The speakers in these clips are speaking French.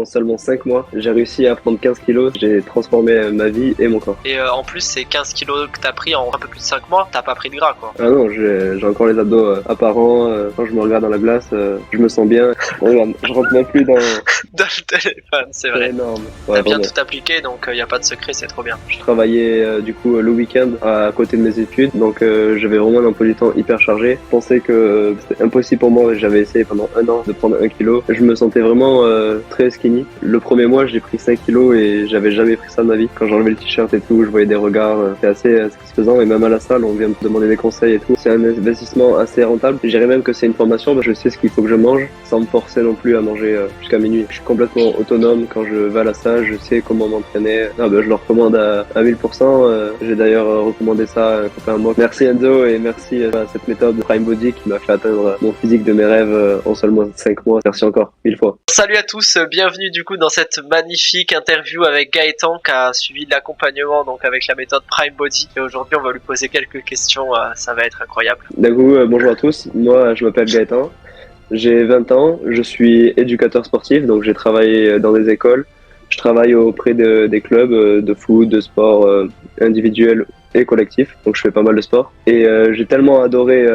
en seulement 5 mois, j'ai réussi à prendre 15 kilos. J'ai transformé ma vie et mon corps. Et en plus, ces 15 kilos que t'as pris en un peu plus de 5 mois, t'as pas pris de gras, quoi. Ah non, j'ai encore les abdos apparents. Quand je me regarde dans la glace, je me sens bien. Regarde, je rentre même plus dans le téléphone, c'est vrai. énorme. T'as Ouais, bien vraiment. tout appliqué, donc y a pas de secret, c'est trop bien. Je travaillais du coup le week-end à côté de mes études, donc j'avais vraiment un emploi du temps hyper chargé. Je pensais que c'était impossible pour moi. J'avais essayé pendant 1 an de prendre 1 kilo. Je me sentais vraiment très skinny. Le premier mois, j'ai pris 5 kilos et j'avais jamais pris ça de ma vie. Quand j'enlevais le t-shirt et tout, je voyais des regards. C'était assez satisfaisant. Et même à la salle, on vient me demander des conseils et tout. C'est un investissement assez rentable. Je dirais même que c'est une formation. Je sais ce qu'il faut que je mange sans me forcer non plus à manger jusqu'à minuit. Je suis complètement autonome quand je vais à la salle. Je sais comment m'entraîner. Je le recommande à 1000%. J'ai d'ailleurs recommandé ça à un copain à moi. Merci Enzo et merci à cette méthode Prime Body qui m'a fait atteindre mon physique de mes rêves en seulement 5 mois. Merci encore, 1000 fois. Salut à tous, bienvenue du coup dans cette magnifique interview avec Gaëtan qui a suivi l'accompagnement donc avec la méthode Prime Body. Et aujourd'hui on va lui poser quelques questions, ça va être incroyable. D'un coup, bonjour à tous. Moi, je m'appelle Gaëtan. J'ai 20 ans. Je suis éducateur sportif, donc j'ai travaillé dans des écoles. Je travaille auprès des clubs de foot, de sport individuel et collectif. Donc je fais pas mal de sport. Et j'ai tellement adoré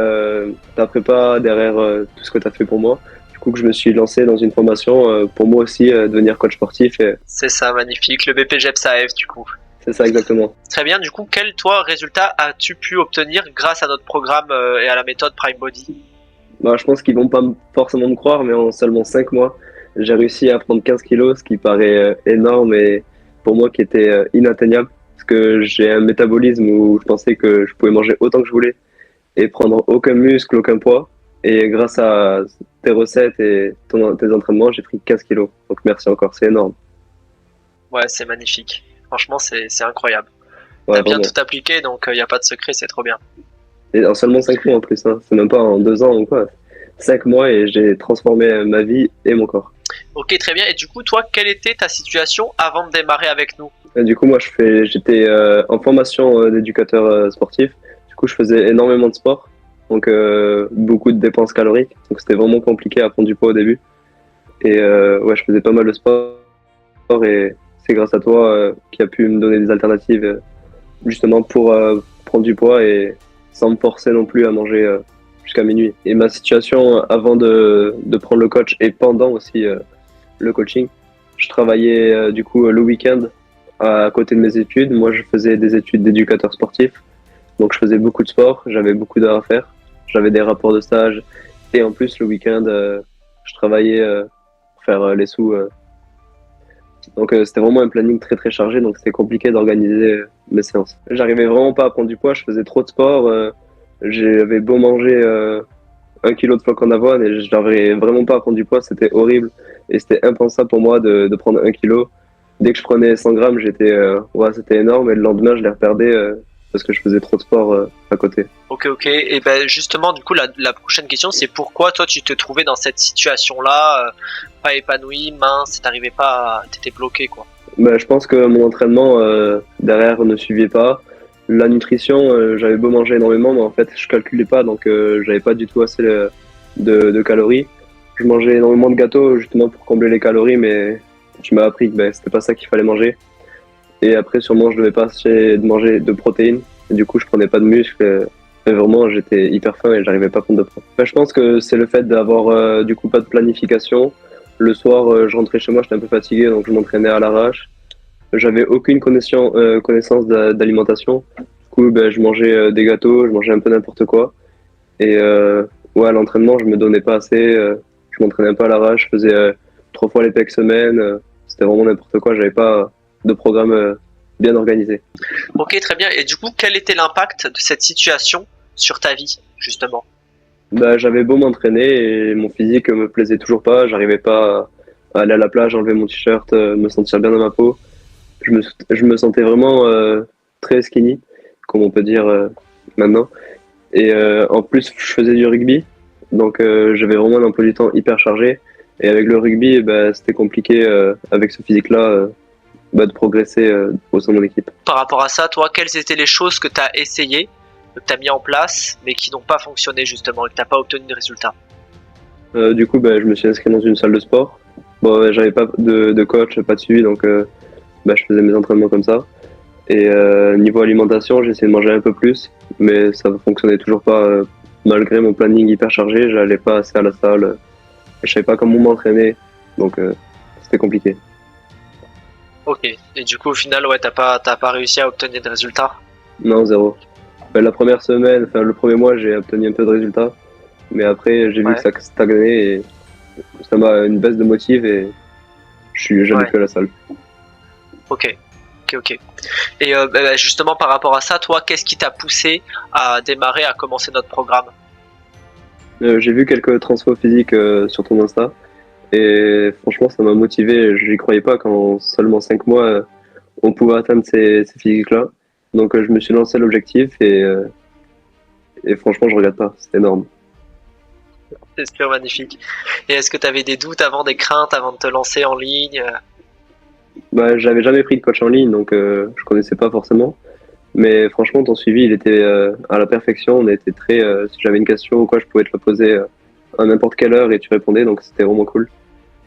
ta prépa derrière tout ce que tu as fait pour moi. Du coup, que je me suis lancé dans une formation pour moi aussi devenir coach sportif. Et C'est ça, magnifique, le BPGEPS AF du coup. c'est ça exactement. Très bien, du coup, quel toi résultat as-tu pu obtenir grâce à notre programme et à la méthode Prime Body? Je pense qu'ils vont pas forcément me croire, mais en seulement 5 mois, j'ai réussi à prendre 15 kilos, ce qui paraît énorme et pour moi qui était inatteignable. Parce que j'ai un métabolisme où je pensais que je pouvais manger autant que je voulais et prendre aucun muscle, aucun poids. Et grâce à tes recettes et tes entraînements, j'ai pris 15 kilos. Donc merci encore, c'est énorme. Ouais, c'est magnifique. Franchement, c'est incroyable. Ouais, T'as bien vraiment. tout appliqué, donc y a pas de secret, c'est trop bien. Et en seulement 5 mois en plus, hein. C'est même pas en 2 ans ou quoi. 5 mois et j'ai transformé ma vie et mon corps. Ok, très bien. Et du coup, toi, quelle était ta situation avant de démarrer avec nous? Et du coup, moi, j'étais en formation d'éducateur sportif. Du coup, je faisais énormément de sport, donc beaucoup de dépenses caloriques. Donc, c'était vraiment compliqué à prendre du poids au début. Et ouais, je faisais pas mal de sport et c'est grâce à toi qui a pu me donner des alternatives justement pour prendre du poids et sans me forcer non plus à manger jusqu'à minuit. Et ma situation avant de prendre le coach et pendant aussi le coaching, je travaillais du coup le week-end à côté de mes études. Moi, je faisais des études d'éducateur sportif. Donc, je faisais beaucoup de sport. J'avais beaucoup d'heures à faire. J'avais des rapports de stage. Et en plus, le week-end, je travaillais pour faire les sous. Donc, c'était vraiment un planning très, très chargé. Donc, c'était compliqué d'organiser mes séances. J'arrivais vraiment pas à prendre du poids. Je faisais trop de sport. J'avais beau manger 1 kilo de flocons d'avoine et je n'arrivais vraiment pas à prendre du poids. C'était horrible. Et c'était impensable pour moi de prendre 1 kilo. Dès que je prenais 100 grammes, ouais, c'était énorme et le lendemain, je les reperdais parce que je faisais trop de sport à côté. Ok, ok. Et ben justement, du coup, la prochaine question, c'est pourquoi toi, tu te trouvais dans cette situation-là, pas épanoui, mince, t'arrivais pas, t'étais bloqué, quoi. Je pense que mon entraînement derrière ne suivait pas. La nutrition, j'avais beau manger énormément, mais en fait, je calculais pas, donc j'avais pas du tout assez de calories. Je mangeais énormément de gâteaux justement pour combler les calories, mais tu m'as appris que c'était pas ça qu'il fallait manger. Et après, sûrement, je devais pas assez de manger de protéines. Et du coup, je prenais pas de muscles. Et vraiment, j'étais hyper faim et j'arrivais pas à prendre de poids. Je pense que c'est le fait d'avoir du coup pas de planification. Le soir, je rentrais chez moi, j'étais un peu fatigué, donc je m'entraînais à l'arrache. J'avais aucune connaissance d'alimentation. Du coup, je mangeais des gâteaux, je mangeais un peu n'importe quoi. Et ouais, à l'entraînement, je me donnais pas assez. Je m'entraînais pas à l'arrache, je faisais 3 fois les pecs semaine. C'était vraiment n'importe quoi, j'avais pas de programme bien organisé. Ok, très bien. Et du coup, quel était l'impact de cette situation sur ta vie, justement? J'avais beau m'entraîner et mon physique me plaisait toujours pas. J'arrivais pas à aller à la plage, enlever mon t-shirt, me sentir bien dans ma peau. Je me sentais vraiment très skinny, comme on peut dire maintenant. Et en plus, je faisais du rugby, donc j'avais vraiment un emploi du temps hyper chargé. Et avec le rugby, c'était compliqué avec ce physique-là de progresser au sein de mon équipe. Par rapport à ça, toi, quelles étaient les choses que tu as essayées, que tu as mis en place, mais qui n'ont pas fonctionné justement, et que tu n'as pas obtenu de résultats? Du coup, je me suis inscrit dans une salle de sport. Bon, j'avais pas de coach, pas de suivi, donc je faisais mes entraînements comme ça. Et niveau alimentation, j'essayais de manger un peu plus, mais ça ne fonctionnait toujours pas. Malgré mon planning hyper chargé, j'allais pas assez à la salle. Je savais pas comment m'entraîner, donc c'était compliqué. Ok. Et du coup, au final, ouais, t'as pas réussi à obtenir de résultats. Non, zéro. La première semaine, enfin le premier mois, j'ai obtenu un peu de résultats, mais après j'ai vu que Ouais. ça stagnait et ça m'a une baisse de motive et je suis jamais Ouais. plus à la salle. Ok. Ok. Et justement, par rapport à ça, toi, qu'est-ce qui t'a poussé à démarrer, à commencer notre programme? J'ai vu quelques transferts physiques sur ton Insta et franchement ça m'a motivé. Je n'y croyais pas qu'en seulement 5 mois on pouvait atteindre ces physiques-là. Donc je me suis lancé l'objectif et franchement je regrette pas, c'est énorme. C'est super magnifique. Et est-ce que t'avais des doutes avant, des craintes avant de te lancer en ligne? J'avais jamais pris de coach en ligne donc je connaissais pas forcément. Mais franchement, ton suivi, il était à la perfection. On était très. Si j'avais une question ou quoi, je pouvais te la poser à n'importe quelle heure et tu répondais, donc c'était vraiment cool.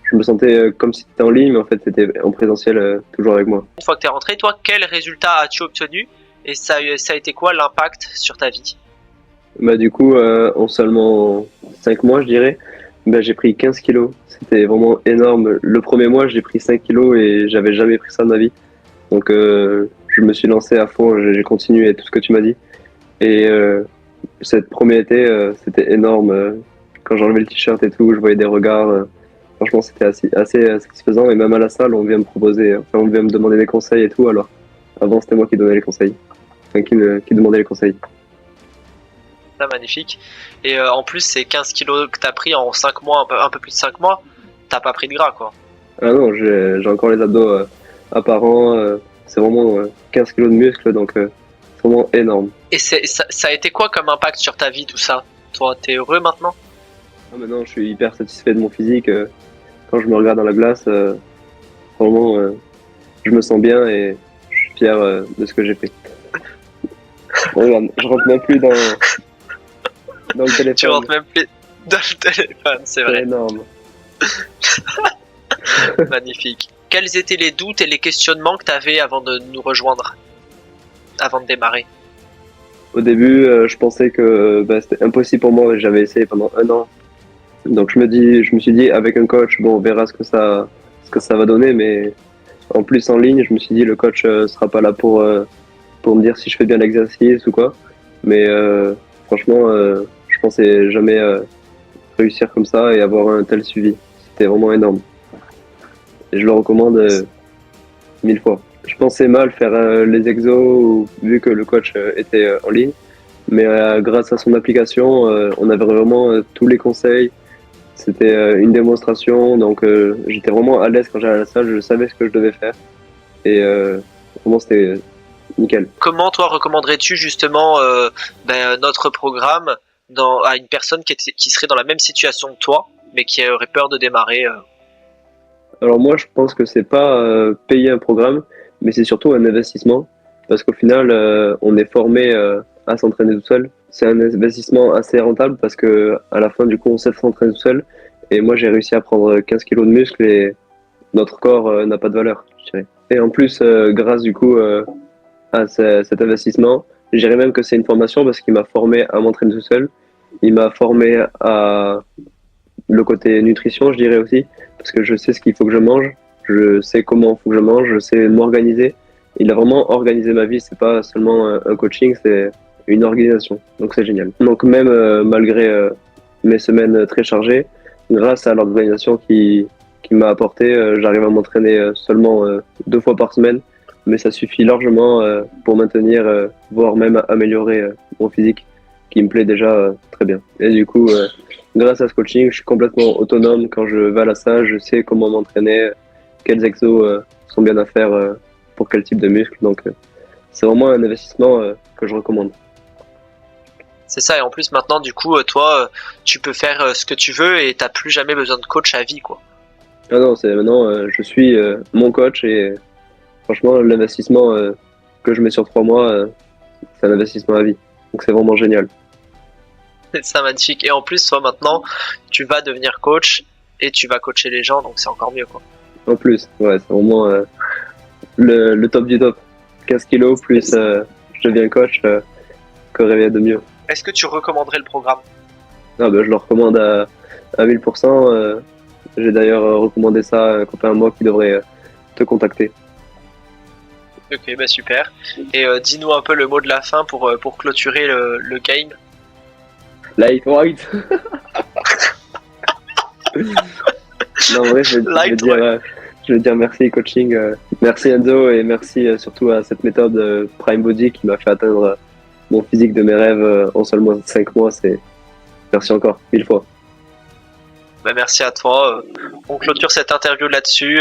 Je me sentais comme si tu étais en ligne, mais en fait, c'était en présentiel toujours avec moi. Une fois que t'es rentré, toi, quel résultat as-tu obtenu? Et ça a été quoi l'impact sur ta vie? Du coup, en seulement 5 mois, je dirais, j'ai pris 15 kilos. C'était vraiment énorme. Le premier mois, j'ai pris 5 kilos et j'avais jamais pris ça de ma vie. Donc, je me suis lancé à fond, j'ai continué tout ce que tu m'as dit. Et cette premier été, c'était énorme. Quand j'enlevais le t-shirt et tout, je voyais des regards. Franchement, c'était assez satisfaisant. Et même à la salle, on vient me proposer, enfin, on vient me demander des conseils et tout. Alors, avant, c'était moi qui donnais les conseils. Enfin, qui demandait les conseils. Ça, magnifique. Et en plus, ces 15 kilos que t'as pris en 5 mois, un peu plus de 5 mois, t'as pas pris de gras, quoi. Ah non, j'ai encore les abdos apparents. C'est vraiment 15 kilos de muscles, donc c'est vraiment énorme. Et ça a été quoi comme impact sur ta vie, tout ça? Toi, t'es heureux maintenant? Ah, maintenant, je suis hyper satisfait de mon physique. Quand je me regarde dans la glace, vraiment, je me sens bien et je suis fier de ce que j'ai fait. Regarde, je rentre même plus dans le téléphone. Tu rentres même plus dans le téléphone, c'est C'est vrai. énorme. Magnifique. Quels étaient les doutes et les questionnements que t'avais avant de nous rejoindre, avant de démarrer? Au début, je pensais que c'était impossible pour moi. J'avais essayé pendant 1 an. Donc je me suis dit, avec un coach, bon, on verra ce que ça va donner. Mais en plus en ligne, je me suis dit, le coach sera pas là pour me dire si je fais bien l'exercice ou quoi. Mais franchement, je pensais jamais réussir comme ça et avoir un tel suivi. C'était vraiment énorme. Et je le recommande 1000 fois. Je pensais mal faire les exos vu que le coach était en ligne. Mais grâce à son application, on avait vraiment tous les conseils. C'était une démonstration, donc j'étais vraiment à l'aise quand j'allais à la salle, je savais ce que je devais faire. Et vraiment, c'était nickel. Comment, toi, recommanderais-tu justement notre programme à une personne qui serait dans la même situation que toi, mais qui aurait peur de démarrer? Alors moi, je pense que c'est pas payer un programme, mais c'est surtout un investissement, parce qu'au final, on est formé à s'entraîner tout seul. C'est un investissement assez rentable parce que à la fin, du coup, on sait s'entraîner tout seul. Et moi, j'ai réussi à prendre 15 kilos de muscle et notre corps n'a pas de valeur, je dirais. Et en plus, grâce du coup à cet investissement, je dirais même que c'est une formation parce qu'il m'a formé à m'entraîner tout seul. Il m'a formé à le côté nutrition, je dirais aussi, parce que je sais ce qu'il faut que je mange, je sais comment il faut que je mange, je sais m'organiser. Il a vraiment organisé ma vie, c'est pas seulement un coaching, c'est une organisation. Donc c'est génial. Donc même malgré mes semaines très chargées, grâce à l'organisation qui m'a apporté, j'arrive à m'entraîner seulement 2 fois par semaine, mais ça suffit largement pour maintenir, voire même améliorer mon physique, qui me plaît déjà très bien. Et du coup, grâce à ce coaching, je suis complètement autonome. Quand je vais à la salle, je sais comment m'entraîner, quels exos sont bien à faire pour quel type de muscle. Donc, c'est vraiment un investissement que je recommande. C'est ça, et en plus maintenant, du coup, toi, tu peux faire ce que tu veux et t'as plus jamais besoin de coach à vie, quoi. Ah non, c'est maintenant, je suis mon coach et franchement, l'investissement que je mets sur 3 mois, c'est un investissement à vie. Donc, c'est vraiment génial. C'est ça, magnifique. Et en plus, toi, maintenant, tu vas devenir coach et tu vas coacher les gens, donc c'est encore mieux, quoi. En plus, ouais, c'est vraiment le top du top. 15 kilos plus je deviens coach, que rêver de mieux. Est-ce que tu recommanderais le programme? Ah bah, je le recommande à 1000%. J'ai d'ailleurs recommandé ça à un copain à moi qui devrait te contacter. Ok, bah super. Et dis-nous un peu le mot de la fin pour clôturer le game. Lightweight. Non, en vrai, je veux dire merci coaching. Merci Enzo et merci surtout à cette méthode Prime Body qui m'a fait atteindre mon physique de mes rêves en seulement 5 mois. Merci encore, 1000 fois. Bah merci à toi. On clôture cette interview là-dessus.